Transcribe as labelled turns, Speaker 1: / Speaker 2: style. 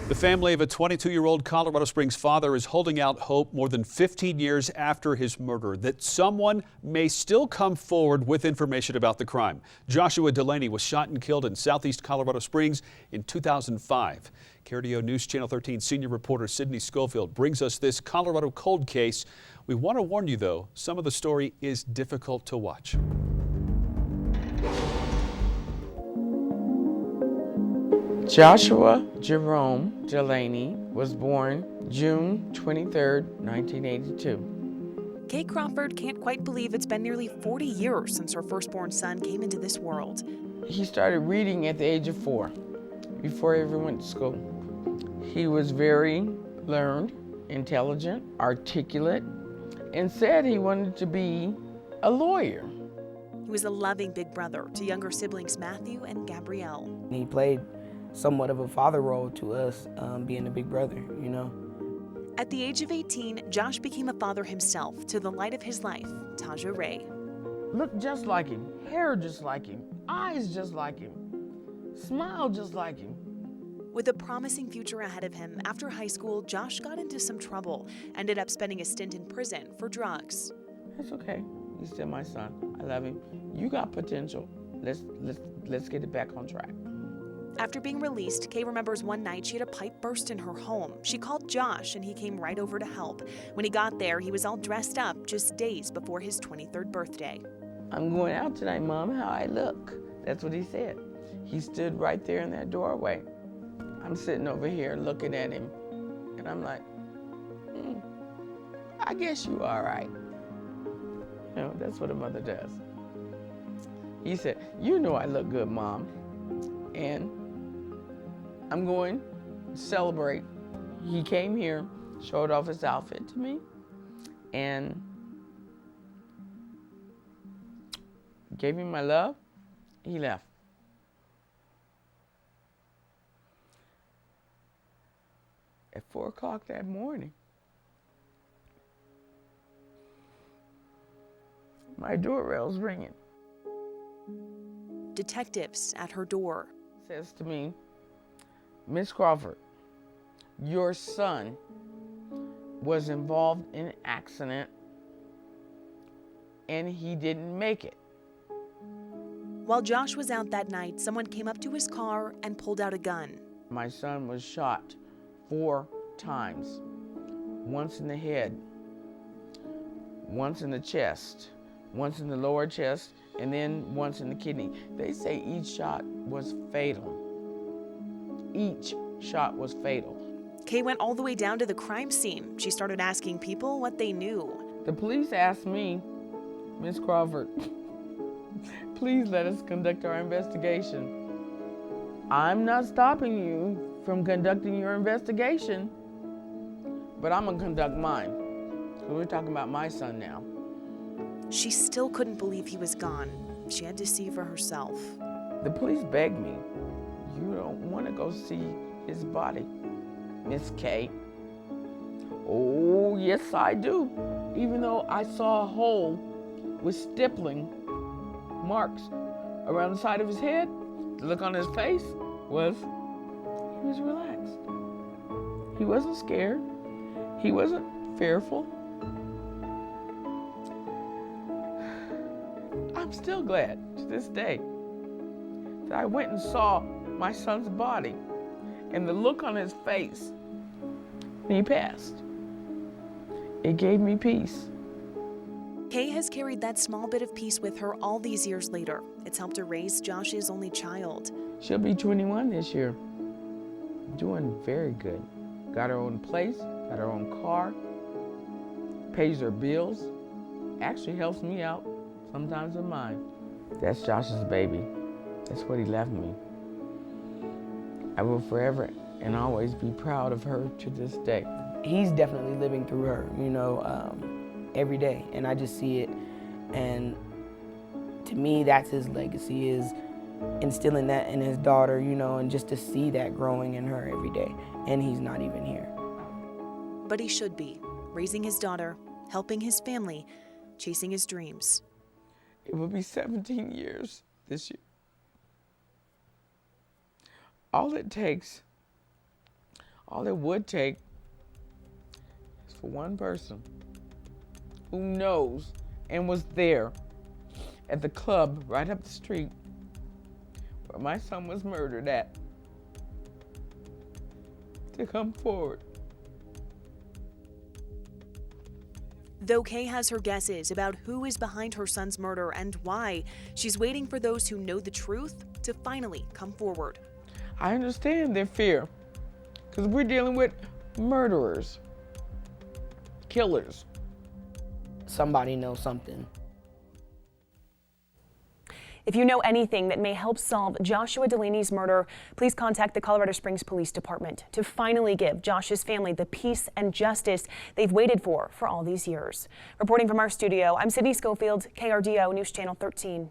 Speaker 1: The family of a 22-year-old Colorado Springs father is holding out hope more than 15 years after his murder that someone may still come forward with information about the crime. Joshua DELANEY was shot and killed in southeast Colorado Springs in 2005. KRDO News Channel 13 senior reporter SYDNEE SCOFIELD brings us this Colorado cold case. We want to warn you, though, some of the story is difficult to watch.
Speaker 2: Joshua Jerome DELANEY was born June 23, 1982.
Speaker 3: Kay Crawford can't quite believe it's been nearly 40 years since her firstborn son came into this world.
Speaker 2: He started reading at the age of 4, before he ever went to school. He was very learned, intelligent, articulate, and said he wanted to be a lawyer.
Speaker 3: He was a loving big brother to younger siblings Matthew and Gabrielle.
Speaker 4: He played somewhat of a father role to us, being a big brother, you know.
Speaker 3: At the age of 18, Josh became a father himself to the light of his life, Taja Ray.
Speaker 2: Looked just like him, hair just like him, eyes just like him, smiled just like him.
Speaker 3: With a promising future ahead of him, after high school, Josh got into some trouble, ended up spending a stint in prison for drugs.
Speaker 2: That's okay. He's still my son. I love him. You got potential. Let's get it back on track.
Speaker 3: After being released, Kay remembers one night she had a pipe burst in her home. She called Josh and he came right over to help. When he got there, he was all dressed up just days before his 23rd birthday.
Speaker 2: I'm going out tonight, Mom. How I look? That's what he said. He stood right there in that doorway. I'm sitting over here looking at him, and I'm like, I guess you all right. You know, that's what a mother does. He said, you know I look good, Mom. And I'm going to celebrate. He came here, showed off his outfit to me, and gave me my love. He left. At 4 o'clock that morning, my doorbell's ringing.
Speaker 3: Detectives at her door.
Speaker 2: Says to me, Miss Crawford, your son was involved in an accident and he didn't make it.
Speaker 3: While Josh was out that night, someone came up to his car and pulled out a gun.
Speaker 2: My son was shot 4 times, once in the head, once in the chest, once in the lower chest, and then once in the kidney. They say each shot was fatal. Each shot was fatal.
Speaker 3: Kay went all the way down to the crime scene. She started asking people what they knew.
Speaker 2: The police asked me, Miss Crawford, please let us conduct our investigation. I'm not stopping you from conducting your investigation, but I'm gonna conduct mine. So we're talking about my son now.
Speaker 3: She still couldn't believe he was gone. She had to see for herself.
Speaker 2: The police begged me, you don't want to go see his body, Miss Kay. Oh, yes, I do. Even though I saw a hole with stippling marks around the side of his head, the look on his face was, he was relaxed. He wasn't scared. He wasn't fearful. I'm still glad to this day that I went and saw my son's body and the look on his face when he passed. It gave me peace.
Speaker 3: Kay has carried that small bit of peace with her all these years later. It's helped her raise Josh's only child.
Speaker 2: She'll be 21 this year. Doing very good. Got her own place, got her own car, pays her bills, actually helps me out sometimes with mine. That's Josh's baby. That's what he left me. I will forever and always be proud of her to this day.
Speaker 4: He's definitely living through her, you know, every day, and I just see it. And to me, that's his legacy, is instilling that in his daughter, you know, and just to see that growing in her every day. And he's not even here.
Speaker 3: But he should be, raising his daughter, helping his family, chasing his dreams.
Speaker 2: It will be 17 years this year. All it takes All it would take is for one person who knows and was there at the club right up the street where my son was murdered at to come forward.
Speaker 3: Though Kay has her guesses about who is behind her son's murder and why, she's waiting for those who know the truth to finally come forward.
Speaker 2: I understand their fear because we're dealing with murderers, killers.
Speaker 4: Somebody knows something.
Speaker 5: If you know anything that may help solve Joshua Delaney's murder, please contact the Colorado Springs Police Department to finally give Josh's family the peace and justice they've waited for all these years. Reporting from our studio, I'm SYDNEE Schofield, KRDO News Channel 13.